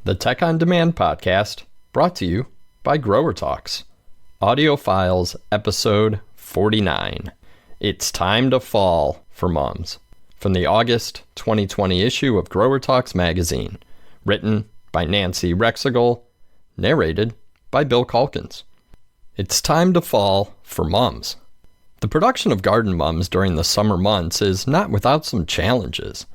the Tech on Demand podcast, brought to you by GROWERTALKS. Audio Files, episode 49. It's Time to Fall for Mums. From the August 2020 issue of GROWERTALKS magazine. Written by Nancy RECHCIGL. Narrated by Bill CALKINS. It's time to fall for mums. The production of garden mums during the summer months is not without some challenges.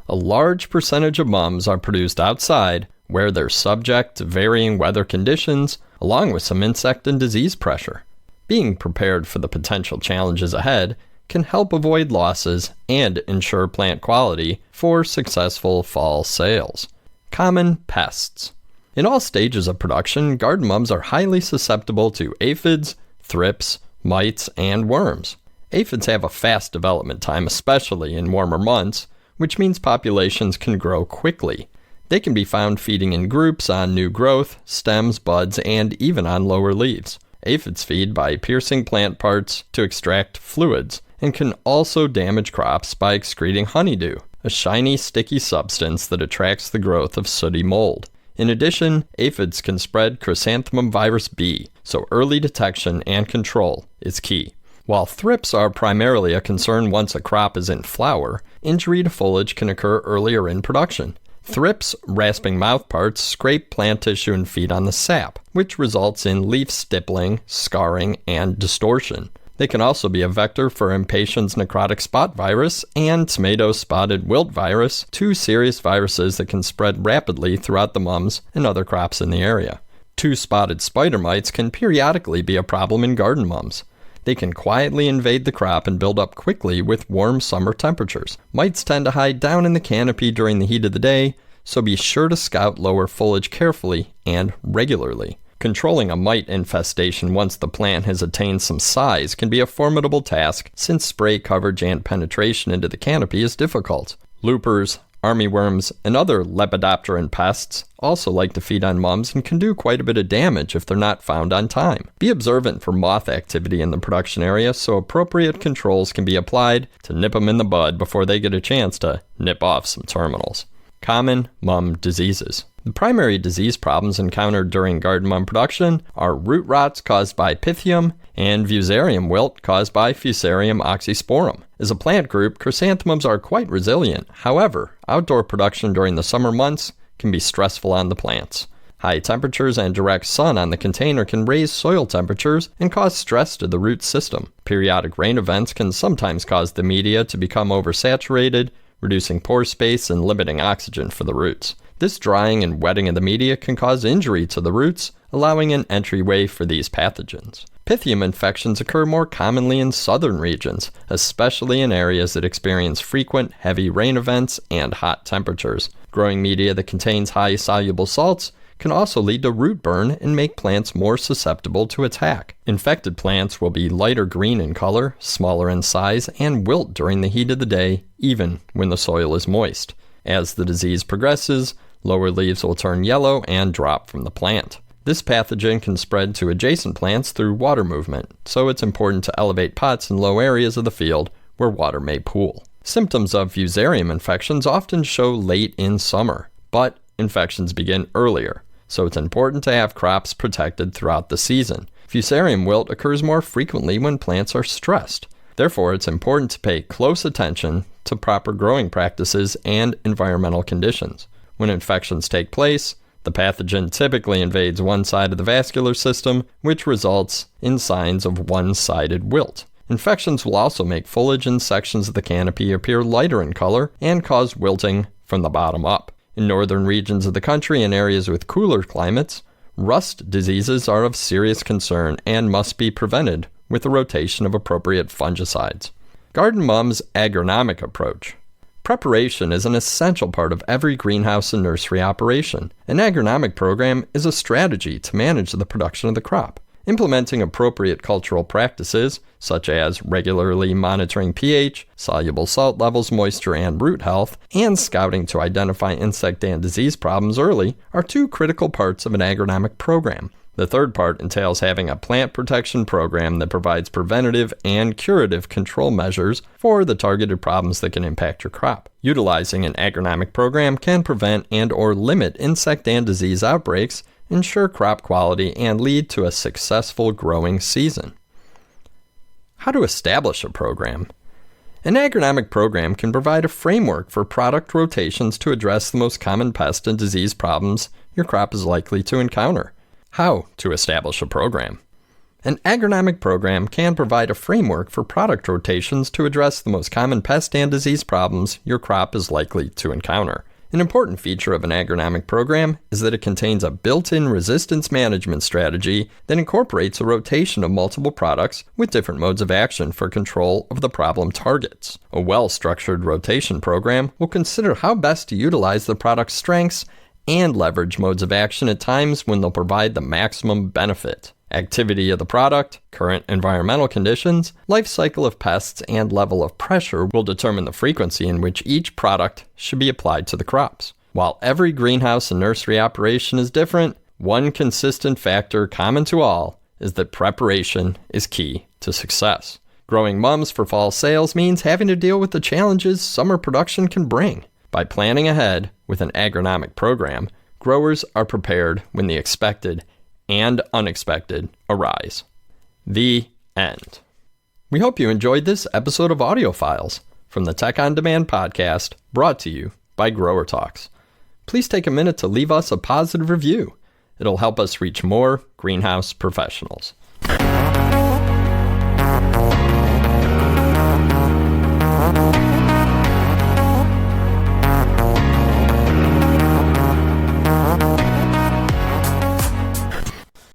A large percentage of mums are produced outside, where they're subject to varying weather conditions, along with some insect and disease pressure. Being prepared for the potential challenges ahead can help avoid losses and ensure plant quality for successful fall sales. Common pests. In all stages of production, garden mums are highly susceptible to aphids, thrips, mites, and worms. Aphids have a fast development time, especially in warmer months, which means populations can grow quickly. They can be found feeding in groups on new growth, stems, buds, and even on lower leaves. Aphids feed by piercing plant parts to extract fluids, and can also damage crops by excreting honeydew, a shiny, sticky substance that attracts the growth of sooty mold. In addition, aphids can spread chrysanthemum virus B, so early detection and control is key. While thrips are primarily a concern once a crop is in flower, injury to foliage can occur earlier in production. Thrips, rasping mouthparts, scrape plant tissue and feed on the sap, which results in leaf stippling, scarring, and distortion. They can also be a vector for impatiens necrotic spot virus and tomato spotted wilt virus, two serious viruses that can spread rapidly throughout the mums and other crops in the area. Two-spotted spider mites can periodically be a problem in garden mums. They can quietly invade the crop and build up quickly with warm summer temperatures. Mites tend to hide down in the canopy during the heat of the day, so be sure to scout lower foliage carefully and regularly. Controlling a mite infestation once the plant has attained some size can be a formidable task, since spray coverage and penetration into the canopy is difficult. Loopers, armyworms, and other lepidopteran pests also like to feed on mums and can do quite a bit of damage if they're not found on time. Be observant for moth activity in the production area so appropriate controls can be applied to nip them in the bud before they get a chance to nip off some terminals. Common mum diseases. The primary disease problems encountered during garden mum production are root rots caused by Pythium and Fusarium wilt caused by Fusarium oxysporum. As a plant group, chrysanthemums are quite resilient. However, outdoor production during the summer months can be stressful on the plants. High temperatures and direct sun on the container can raise soil temperatures and cause stress to the root system. Periodic rain events can sometimes cause the media to become oversaturated, reducing pore space and limiting oxygen for the roots. This drying and wetting of the media can cause injury to the roots, allowing an entryway for these pathogens. Pythium infections occur more commonly in southern regions, especially in areas that experience frequent heavy rain events and hot temperatures. Growing media that contains high soluble salts can also lead to root burn and make plants more susceptible to attack. Infected plants will be lighter green in color, smaller in size, and wilt during the heat of the day, even when the soil is moist. As the disease progresses, lower leaves will turn yellow and drop from the plant. This pathogen can spread to adjacent plants through water movement, so it's important to elevate pots in low areas of the field where water may pool. Symptoms of Fusarium infections often show late in summer, but infections begin earlier, so it's important to have crops protected throughout the season. Fusarium wilt occurs more frequently when plants are stressed. Therefore, it's important to pay close attention to proper growing practices and environmental conditions. When infections take place, the pathogen typically invades one side of the vascular system, which results in signs of one-sided wilt. Infections will also make foliage in sections of the canopy appear lighter in color and cause wilting from the bottom up. In northern regions of the country and areas with cooler climates, rust diseases are of serious concern and must be prevented with a rotation of appropriate fungicides. Garden Mum's agronomic approach. Preparation is an essential part of every greenhouse and nursery operation. An agronomic program is a strategy to manage the production of the crop. Implementing appropriate cultural practices, such as regularly monitoring pH, soluble salt levels, moisture, and root health, and scouting to identify insect and disease problems early, are two critical parts of an agronomic program. The third part entails having a plant protection program that provides preventative and curative control measures for the targeted problems that can impact your crop. Utilizing an agronomic program can prevent and/or limit insect and disease outbreaks, ensure crop quality, and lead to a successful growing season. How to establish a program? An agronomic program can provide a framework for product rotations to address the most common pest and disease problems your crop is likely to encounter. How to establish a program? An agronomic program can provide a framework for product rotations to address the most common pest and disease problems your crop is likely to encounter. An important feature of an agronomic program is that it contains a built-in resistance management strategy that incorporates a rotation of multiple products with different modes of action for control of the problem targets. A well-structured rotation program will consider how best to utilize the product's strengths and leverage modes of action at times when they'll provide the maximum benefit. Activity of the product, current environmental conditions, life cycle of pests, and level of pressure will determine the frequency in which each product should be applied to the crops. While every greenhouse and nursery operation is different, one consistent factor common to all is that preparation is key to success. Growing mums for fall sales means having to deal with the challenges summer production can bring. By planning ahead with an agronomic program, growers are prepared when the expected and unexpected arise. The end. We hope you enjoyed this episode of Audio Files from the Tech on Demand podcast, brought to you by Grower Talks. Please take a minute to leave us a positive review. It'll help us reach more greenhouse professionals.